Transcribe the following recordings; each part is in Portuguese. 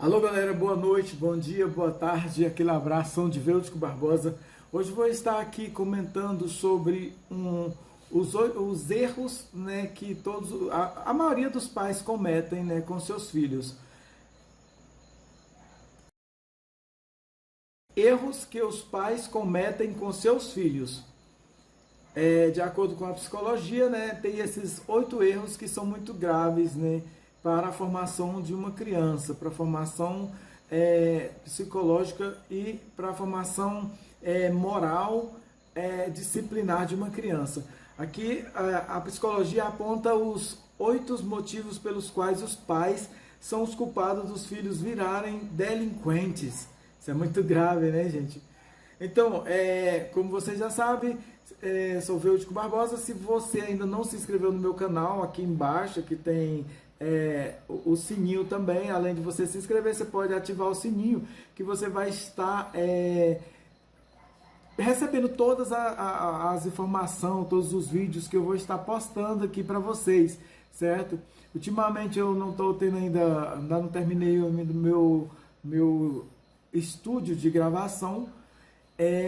Alô galera, boa noite, bom dia, boa tarde, aquele abração de Veutico Barbosa. Hoje vou estar aqui comentando sobre os erros, né, que a maioria dos pais cometem, né, com seus filhos. Erros que os pais cometem com seus filhos. De acordo com a psicologia, né, tem esses 8 erros que são muito graves, né, para a formação de uma criança, para a formação psicológica e para a formação moral, disciplinar de uma criança. Aqui a psicologia aponta os 8 motivos pelos quais os pais são os culpados dos filhos virarem delinquentes. Isso é muito grave, né, gente? Então, como vocês já sabem, sou o Veutico Barbosa. Se você ainda não se inscreveu no meu canal, aqui embaixo que tem o sininho também. Além de você se inscrever, você pode ativar o sininho, que você vai estar recebendo todas as informações, todos os vídeos que eu vou estar postando aqui para vocês, certo? Ultimamente eu não estou tendo ainda não terminei o meu estúdio de gravação,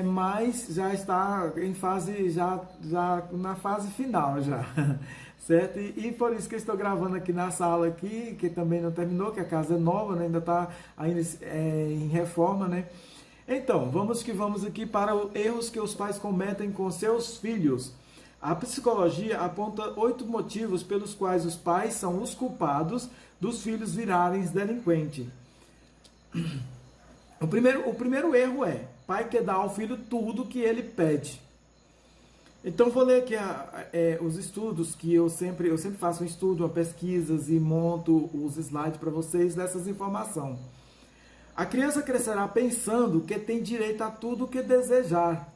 mas já está em fase, já na fase final já, certo? E por isso que eu estou gravando aqui na sala aqui, que também não terminou, que a casa é nova, né? Ainda está em reforma, né? Então, vamos que vamos aqui para os erros que os pais cometem com seus filhos. A psicologia aponta 8 motivos pelos quais os pais são os culpados dos filhos virarem delinquentes. O primeiro erro pai quer dar ao filho tudo que ele pede. Então vou ler aqui os estudos que eu sempre faço um estudo, pesquisas e monto os slides para vocês dessas informações. A criança crescerá pensando que tem direito a tudo o que desejar.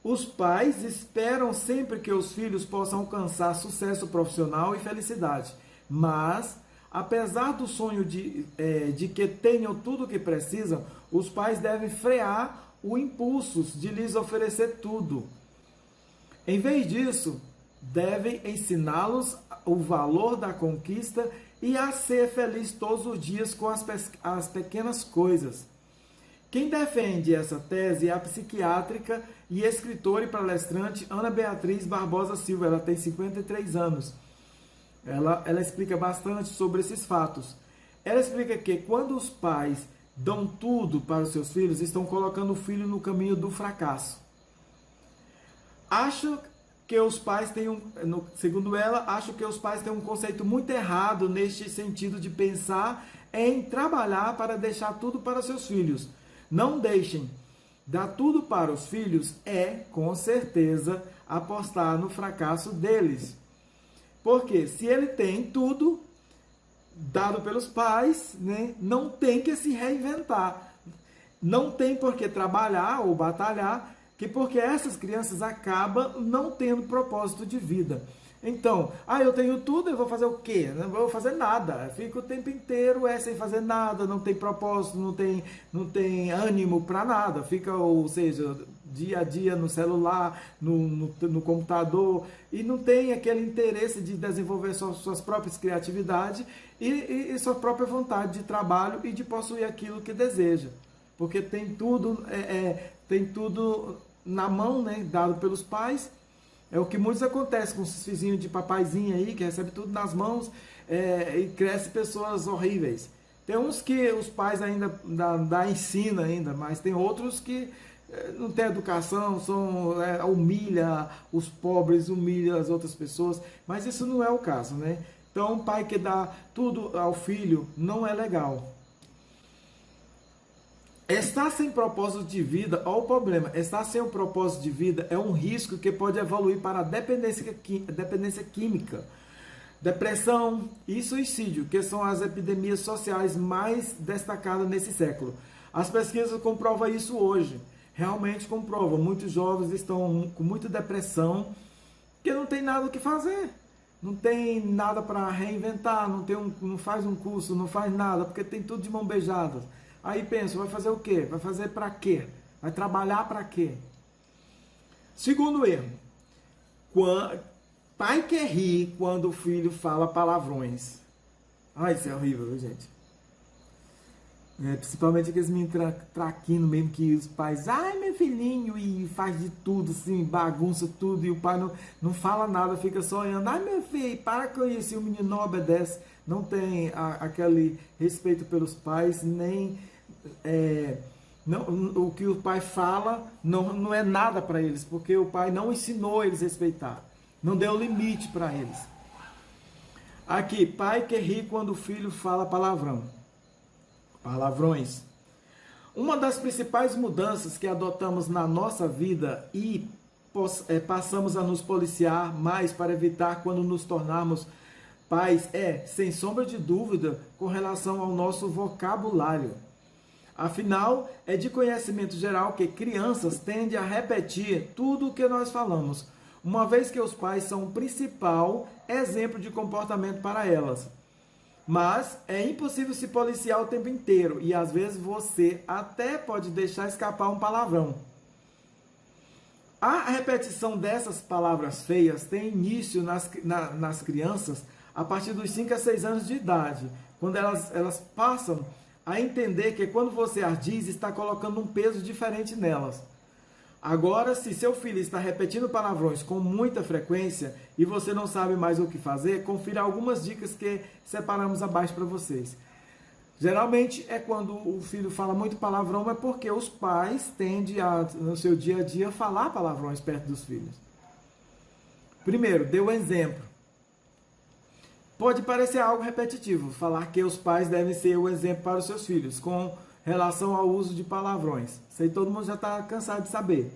Os pais esperam sempre que os filhos possam alcançar sucesso profissional e felicidade, mas apesar do sonho de que tenham tudo o que precisam, os pais devem frear o impulso de lhes oferecer tudo. Em vez disso, devem ensiná-los o valor da conquista e a ser feliz todos os dias com as pequenas coisas. Quem defende essa tese é a psiquiátrica e escritora e palestrante Ana Beatriz Barbosa Silva. Ela tem 53 anos. Ela explica bastante sobre esses fatos. Ela explica que quando os pais dão tudo para os seus filhos, estão colocando o filho no caminho do fracasso. Segundo ela, acho que os pais têm um conceito muito errado neste sentido de pensar em trabalhar para deixar tudo para seus filhos. Não deixem. Dar tudo para os filhos com certeza, apostar no fracasso deles. Porque se ele tem tudo dado pelos pais, né, não tem que se reinventar. Não tem por que trabalhar ou batalhar, porque essas crianças acabam não tendo propósito de vida. Então, eu tenho tudo, eu vou fazer o quê? Não vou fazer nada. Fico o tempo inteiro sem fazer nada, não tem propósito, não tem ânimo para nada. Fica, ou seja, dia a dia no celular, no computador, e não tem aquele interesse de desenvolver suas próprias criatividades e sua própria vontade de trabalho e de possuir aquilo que deseja. Porque tem tudo na mão, né, dado pelos pais. É o que muitos acontece com esses vizinhos de papaizinho aí, que recebe tudo nas mãos e cresce pessoas horríveis. Tem uns que os pais ainda ensina ainda, mas tem outros que não tem educação, humilha os pobres, humilha as outras pessoas, mas isso não é o caso, né? Então, um pai que dá tudo ao filho não é legal. Estar sem propósito de vida, olha o problema, estar sem um propósito de vida é um risco que pode evoluir para a dependência química, depressão e suicídio, que são as epidemias sociais mais destacadas nesse século. As pesquisas comprovam isso hoje, realmente comprovam. Muitos jovens estão com muita depressão, porque não tem nada o que fazer, não tem nada para reinventar, não faz um curso, não faz nada, porque tem tudo de mão beijada. Aí pensa, vai fazer o quê? Vai fazer para quê? Vai trabalhar para quê? Segundo erro, pai quer rir quando o filho fala palavrões. Isso é horrível, viu, gente? Principalmente aqueles meninos traquinos mesmo, que os pais, ai meu filhinho, e faz de tudo, assim, bagunça tudo, e o pai não fala nada, fica só olhando, ai meu filho, para com isso, e o menino não obedece, não tem aquele respeito pelos pais, nem não, o que o pai fala não é nada para eles, porque o pai não ensinou eles a respeitar, não deu limite para eles. Aqui, pai que ri quando o filho fala palavrões. Uma das principais mudanças que adotamos na nossa vida e passamos a nos policiar mais para evitar quando nos tornarmos pais sem sombra de dúvida, com relação ao nosso vocabulário. Afinal, é de conhecimento geral que crianças tendem a repetir tudo o que nós falamos, uma vez que os pais são o principal exemplo de comportamento para elas. Mas é impossível se policiar o tempo inteiro e às vezes você até pode deixar escapar um palavrão. A repetição dessas palavras feias tem início nas crianças a partir dos 5 a 6 anos de idade, quando elas passam a entender que quando você as diz, está colocando um peso diferente nelas. Agora, se seu filho está repetindo palavrões com muita frequência e você não sabe mais o que fazer, confira algumas dicas que separamos abaixo para vocês. Geralmente é quando o filho fala muito palavrão, é porque os pais tendem no seu dia a dia, falar palavrões perto dos filhos. Primeiro, dê um exemplo. Pode parecer algo repetitivo, falar que os pais devem ser o exemplo para os seus filhos, com relação ao uso de palavrões. Isso aí todo mundo já está cansado de saber.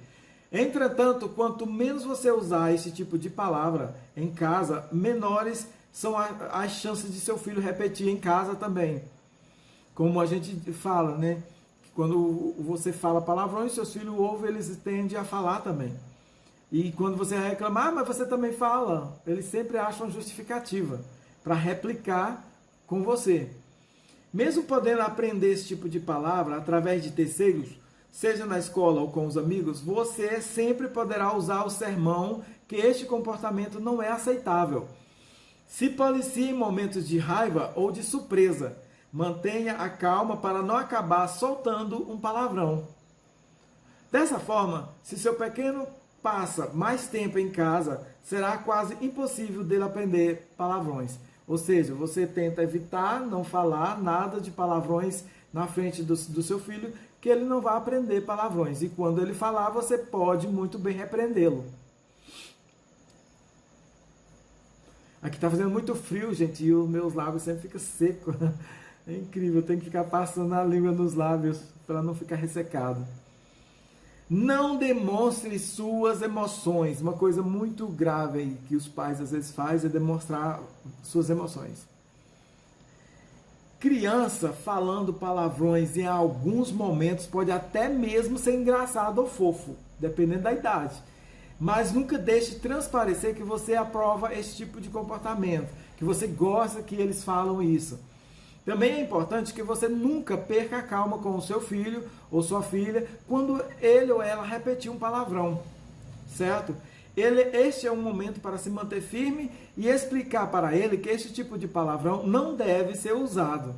Entretanto, quanto menos você usar esse tipo de palavra em casa, menores são as chances de seu filho repetir em casa também. Como a gente fala, né? Quando você fala palavrões, seus filhos ouvem, eles tendem a falar também. E quando você reclama, mas você também fala, eles sempre acham justificativa para replicar com você. Mesmo podendo aprender esse tipo de palavra através de terceiros, seja na escola ou com os amigos, você sempre poderá usar o sermão que este comportamento não é aceitável. Se policie em momentos de raiva ou de surpresa. Mantenha a calma para não acabar soltando um palavrão. Dessa forma, se seu pequeno passa mais tempo em casa, será quase impossível dele aprender palavrões. Ou seja, você tenta evitar não falar nada de palavrões na frente do seu filho, que ele não vai aprender palavrões. E quando ele falar, você pode muito bem repreendê-lo. Aqui está fazendo muito frio, gente, e os meus lábios sempre ficam secos. É incrível, eu tenho que ficar passando a língua nos lábios para não ficar ressecado. Não demonstre suas emoções. Uma coisa muito grave aí que os pais às vezes fazem é demonstrar suas emoções. Criança falando palavrões em alguns momentos pode até mesmo ser engraçado ou fofo, dependendo da idade. Mas nunca deixe transparecer que você aprova esse tipo de comportamento, que você gosta que eles falam isso. Também é importante que você nunca perca a calma com o seu filho ou sua filha quando ele ou ela repetir um palavrão, certo? Este é um momento para se manter firme e explicar para ele que este tipo de palavrão não deve ser usado.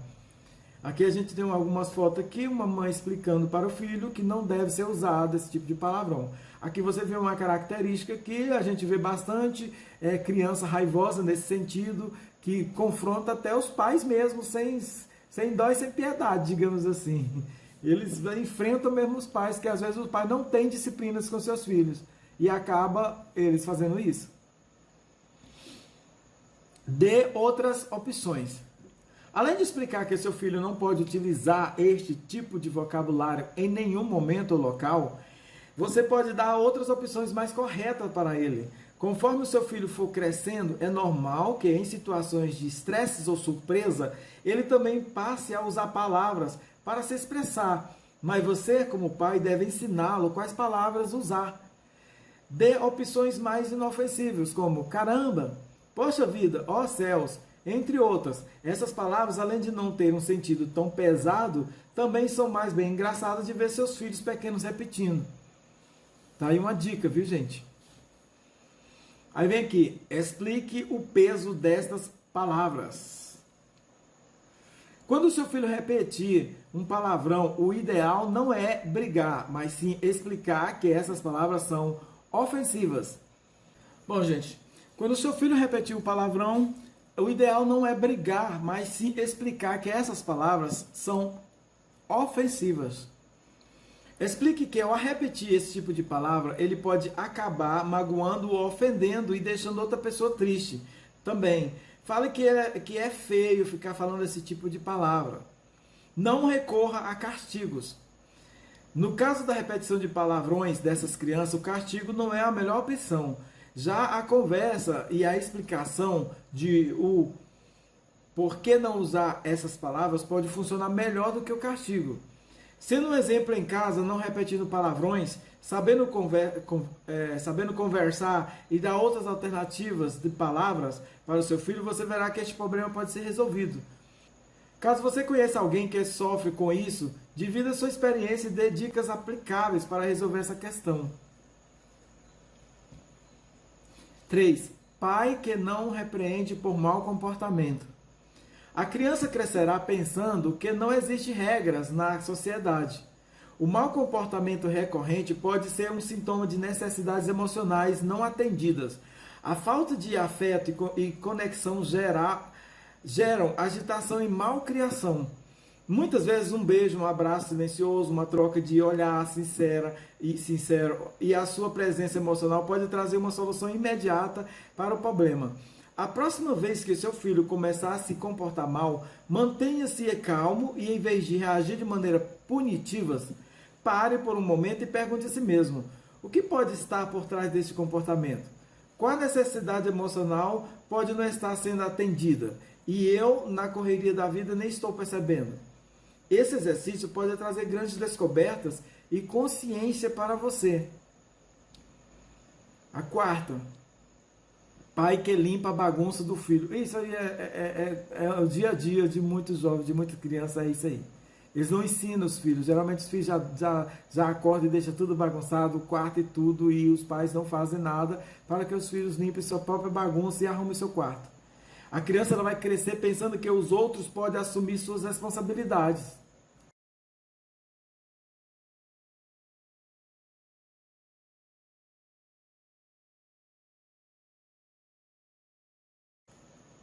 Aqui a gente tem algumas fotos aqui, uma mãe explicando para o filho que não deve ser usado esse tipo de palavrão. Aqui você vê uma característica que a gente vê bastante, criança raivosa nesse sentido, que confronta até os pais mesmo, sem dó e sem piedade, digamos assim. Eles enfrentam mesmo os pais, que às vezes os pais não têm disciplinas com seus filhos, e acaba eles fazendo isso. Dê outras opções. Além de explicar que seu filho não pode utilizar este tipo de vocabulário em nenhum momento ou local, você pode dar outras opções mais corretas para ele. Conforme o seu filho for crescendo, é normal que em situações de estresse ou surpresa, ele também passe a usar palavras para se expressar. Mas você, como pai, deve ensiná-lo quais palavras usar. Dê opções mais inofensivas, como caramba, poxa vida, ó céus, entre outras. Essas palavras, além de não ter um sentido tão pesado, também são mais bem engraçadas de ver seus filhos pequenos repetindo. Tá aí uma dica, viu, gente? Aí vem aqui, explique o peso destas palavras. Quando o seu filho repetir um palavrão, o ideal não é brigar, mas sim explicar que essas palavras são ofensivas. Bom, gente, quando o seu filho repetir um palavrão, o ideal não é brigar, mas sim explicar que essas palavras são ofensivas. Explique que ao repetir esse tipo de palavra, ele pode acabar magoando ou ofendendo e deixando outra pessoa triste. Também, fale que é feio ficar falando esse tipo de palavra. Não recorra a castigos. No caso da repetição de palavrões dessas crianças, o castigo não é a melhor opção. Já a conversa e a explicação de o por que não usar essas palavras pode funcionar melhor do que o castigo. Sendo um exemplo em casa, não repetindo palavrões, sabendo conversar e dar outras alternativas de palavras para o seu filho, você verá que este problema pode ser resolvido. Caso você conheça alguém que sofre com isso, divida sua experiência e dê dicas aplicáveis para resolver essa questão. 3. Pai que não repreende por mau comportamento. A criança crescerá pensando que não existem regras na sociedade. O mau comportamento recorrente pode ser um sintoma de necessidades emocionais não atendidas. A falta de afeto e conexão geram agitação e malcriação. Muitas vezes um beijo, um abraço silencioso, uma troca de olhar sincero e a sua presença emocional pode trazer uma solução imediata para o problema. A próxima vez que seu filho começar a se comportar mal, mantenha-se calmo e, em vez de reagir de maneira punitiva, pare por um momento e pergunte a si mesmo: o que pode estar por trás desse comportamento? Qual necessidade emocional pode não estar sendo atendida? E eu, na correria da vida, nem estou percebendo. Esse exercício pode trazer grandes descobertas e consciência para você. A quarta. Pai que limpa a bagunça do filho. Isso aí é o dia a dia de muitos jovens, de muitas crianças, é isso aí. Eles não ensinam os filhos. Geralmente os filhos já acordam e deixam tudo bagunçado, o quarto e tudo, e os pais não fazem nada para que os filhos limpem sua própria bagunça e arrumem seu quarto. A criança ela vai crescer pensando que os outros podem assumir suas responsabilidades.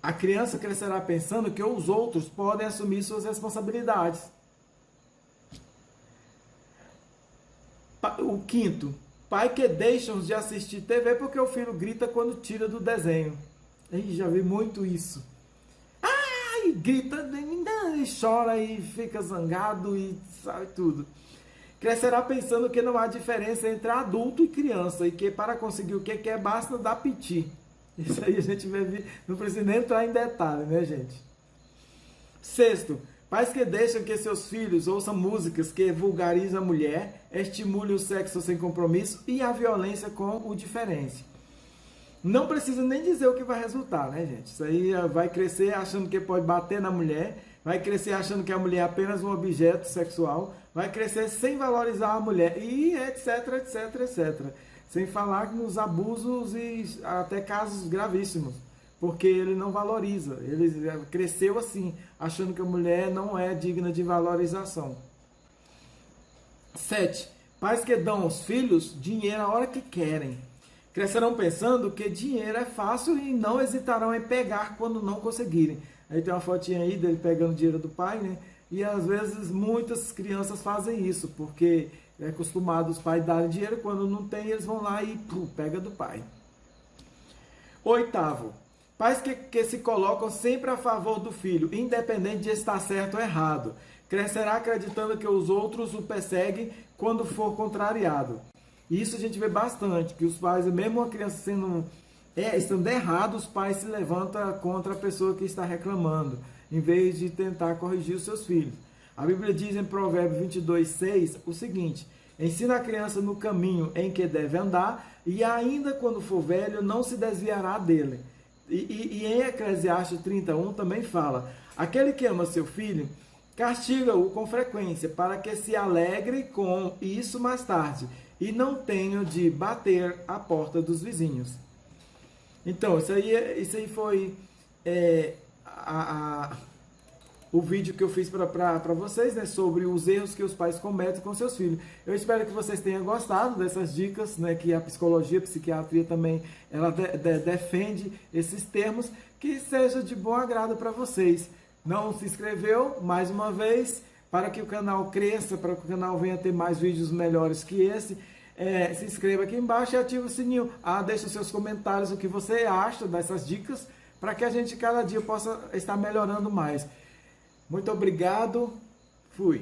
A criança crescerá pensando que os outros podem assumir suas responsabilidades. O quinto, pai que deixa de assistir TV porque o filho grita quando tira do desenho. Ih, já vi muito isso. Ai, grita, e chora e fica zangado e sabe tudo. Crescerá pensando que não há diferença entre adulto e criança e que para conseguir o que quer basta dar piti. Isso aí a gente vê, não precisa nem entrar em detalhe, né, gente? Sexto, pais que deixam que seus filhos ouçam músicas que vulgarizam a mulher, estimulem o sexo sem compromisso e a violência com o diferente. Não precisa nem dizer o que vai resultar, né, gente? Isso aí vai crescer achando que pode bater na mulher, vai crescer achando que a mulher é apenas um objeto sexual, vai crescer sem valorizar a mulher e etc, etc, etc. Sem falar nos abusos e até casos gravíssimos, porque ele não valoriza. Ele cresceu assim, achando que a mulher não é digna de valorização. 7. Pais que dão aos filhos dinheiro a hora que querem. Crescerão pensando que dinheiro é fácil e não hesitarão em pegar quando não conseguirem. Aí tem uma fotinha aí dele pegando dinheiro do pai, né? E às vezes muitas crianças fazem isso, porque é acostumado os pais darem dinheiro, quando não tem, eles vão lá e pega do pai. 8º, pais que se colocam sempre a favor do filho, independente de estar certo ou errado. Crescerá acreditando que os outros o perseguem quando for contrariado. Isso a gente vê bastante, que os pais, mesmo a criança estando errado, os pais se levantam contra a pessoa que está reclamando, em vez de tentar corrigir os seus filhos. A Bíblia diz em Provérbios 22:6 o seguinte: ensina a criança no caminho em que deve andar, e ainda quando for velho não se desviará dele. E em Eclesiastes 31 também fala: aquele que ama seu filho, castiga-o com frequência, para que se alegre com isso mais tarde, e não tenha de bater a porta dos vizinhos. Então, isso aí foi o vídeo que eu fiz para vocês, né, sobre os erros que os pais cometem com seus filhos. Eu espero que vocês tenham gostado dessas dicas, né, que a psicologia, a psiquiatria também, ela defende esses termos, que seja de bom agrado para vocês. Não se inscreveu? Mais uma vez, para que o canal cresça, para que o canal venha ter mais vídeos melhores que esse, se inscreva aqui embaixo e ative o sininho. Deixe os seus comentários, o que você acha dessas dicas, para que a gente cada dia possa estar melhorando mais. Muito obrigado. Fui.